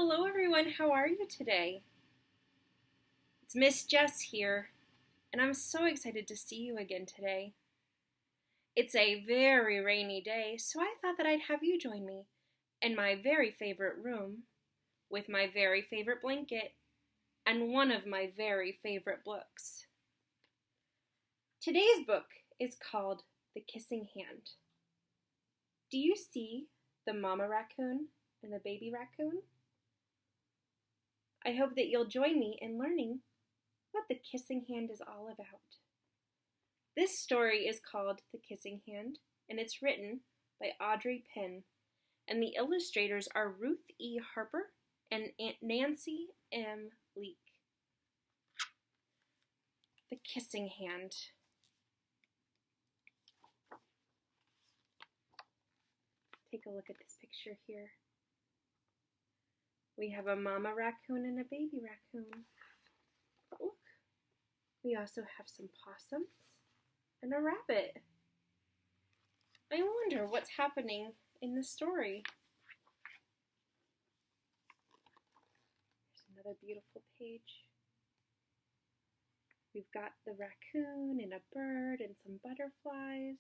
Hello everyone, how are you today? It's Miss Jess here, and I'm so excited to see you again today. It's a very rainy day, so I thought that I'd have you join me in my very favorite room with my very favorite blanket and one of my very favorite books. Today's book is called The Kissing Hand. Do you see the mama raccoon and the baby raccoon? I hope that you'll join me in learning what the kissing hand is all about. This story is called The Kissing Hand, and it's written by Audrey Penn, and the illustrators are Ruth E. Harper and Nancy M. Leake. The Kissing Hand. Take a look at this picture here. We have a mama raccoon and a baby raccoon. But look, we also have some possums and a rabbit. I wonder what's happening in the story. There's another beautiful page. We've got the raccoon and a bird and some butterflies.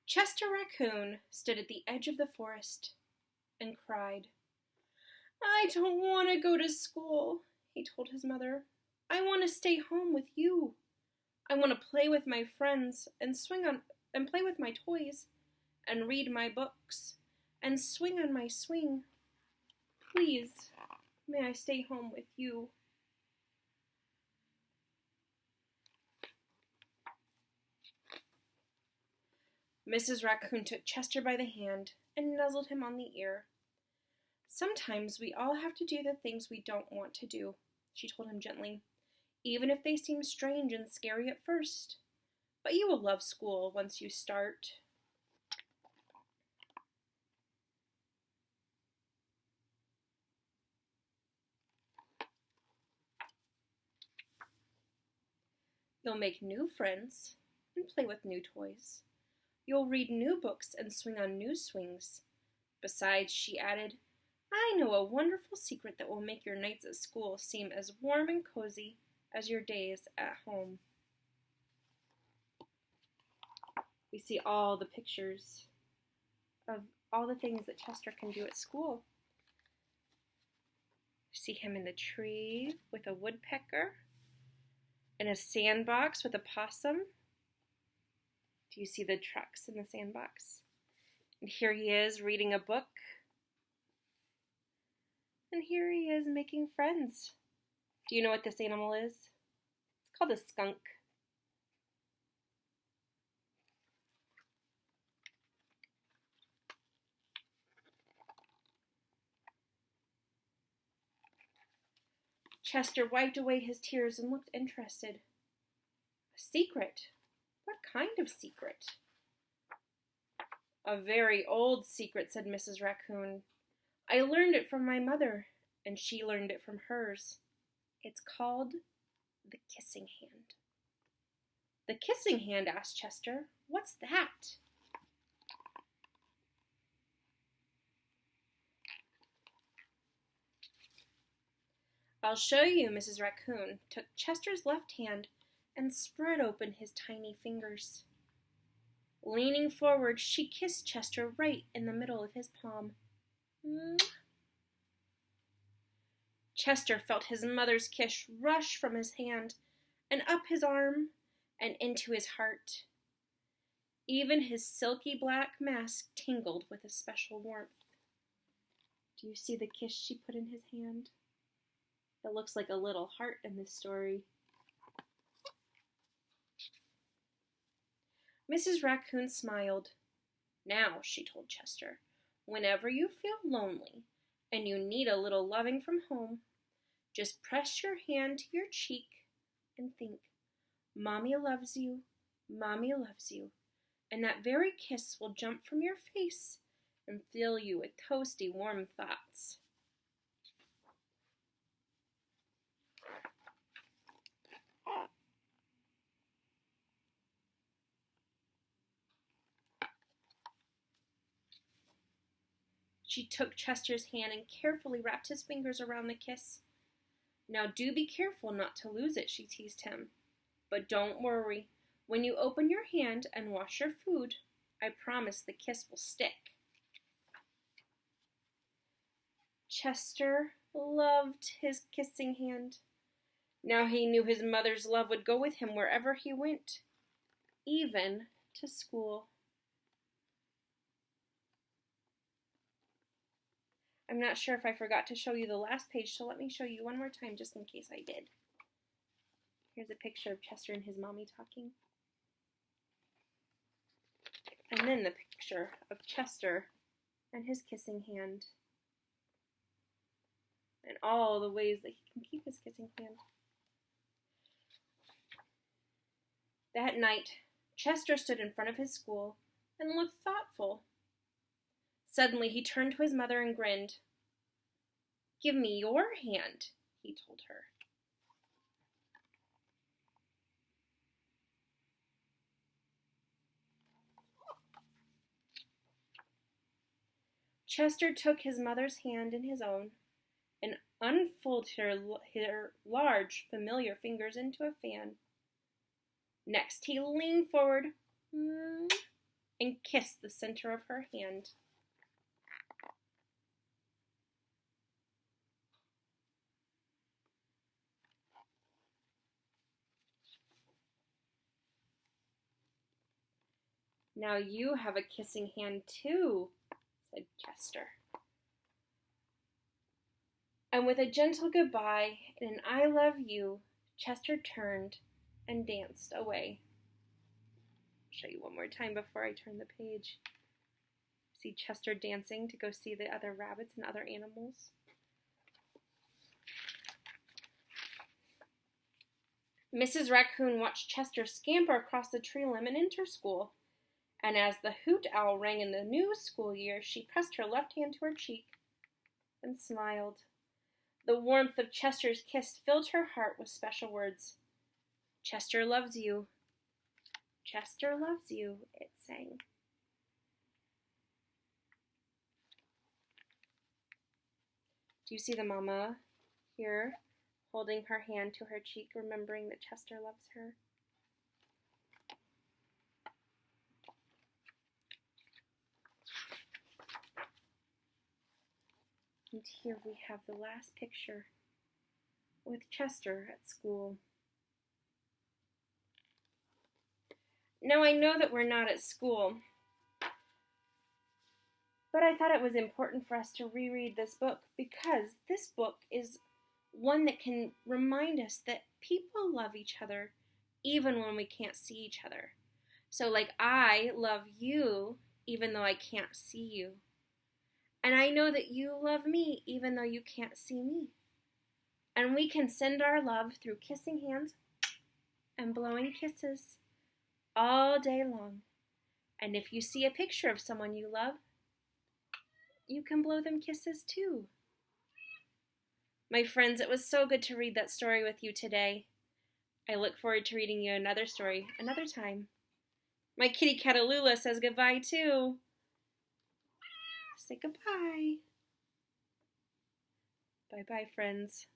Chester Raccoon stood at the edge of the forest and cried. "I don't want to go to school," he told his mother. "I want to stay home with you. I want to play with my friends and play with my toys and read my books and swing on my swing. Please, may I stay home with you?" Mrs. Raccoon took Chester by the hand and nuzzled him on the ear. "Sometimes we all have to do the things we don't want to do," she told him gently, "even if they seem strange and scary at first. But you will love school once you start." You'll make new friends and play with new toys. You'll read new books and swing on new swings. Besides, she added, "I know a wonderful secret that will make your nights at school seem as warm and cozy as your days at home." We see all the pictures of all the things that Chester can do at school. We see him in the tree with a woodpecker, in a sandbox with a possum. Do you see the trucks in the sandbox? And here he is reading a book. And here he is making friends. Do you know what this animal is? It's called a skunk. Chester wiped away his tears and looked interested. "A secret? What kind of secret?" "A very old secret," said Mrs. Raccoon. "I learned it from my mother, and she learned it from hers. It's called the kissing hand." "The kissing hand?" asked Chester. "What's that?" "I'll show you." Mrs. Raccoon took Chester's left hand and spread open his tiny fingers. Leaning forward, she kissed Chester right in the middle of his palm. Mwah. Chester felt his mother's kiss rush from his hand and up his arm and into his heart. Even his silky black mask tingled with a special warmth. Do you see the kiss she put in his hand? It looks like a little heart in this story. Mrs. Raccoon smiled. "Now," she told Chester, "whenever you feel lonely and you need a little loving from home, just press your hand to your cheek and think, 'Mommy loves you, Mommy loves you,' and that very kiss will jump from your face and fill you with toasty, warm thoughts." She took Chester's hand and carefully wrapped his fingers around the kiss. "Now do be careful not to lose it," she teased him. "But don't worry. When you open your hand and wash your food, I promise the kiss will stick." Chester loved his kissing hand. Now he knew his mother's love would go with him wherever he went, even to school. I'm not sure if I forgot to show you the last page, so let me show you one more time just in case I did. Here's a picture of Chester and his mommy talking. And then the picture of Chester and his kissing hand. And all the ways that he can keep his kissing hand. That night, Chester stood in front of his school and looked thoughtful. Suddenly, he turned to his mother and grinned. "Give me your hand," he told her. Chester took his mother's hand in his own and unfolded her large, familiar fingers into a fan. Next, he leaned forward and kissed the center of her hand. "Now you have a kissing hand too," said Chester. And with a gentle goodbye and an "I love you," Chester turned and danced away. I'll show you one more time before I turn the page. See Chester dancing to go see the other rabbits and other animals. Mrs. Raccoon watched Chester scamper across the tree limb and enter school. And as the hoot owl rang in the new school year, she pressed her left hand to her cheek and smiled. The warmth of Chester's kiss filled her heart with special words. "Chester loves you. Chester loves you," it sang. Do you see the mama here holding her hand to her cheek, remembering that Chester loves her? And here we have the last picture with Chester at school. Now I know that we're not at school, but I thought it was important for us to reread this book because this book is one that can remind us that people love each other even when we can't see each other. So like I love you even though I can't see you. And I know that you love me even though you can't see me. And we can send our love through kissing hands and blowing kisses all day long. And if you see a picture of someone you love, you can blow them kisses too. My friends, it was so good to read that story with you today. I look forward to reading you another story another time. My kitty Catalula says goodbye too. Say goodbye. Bye-bye, friends.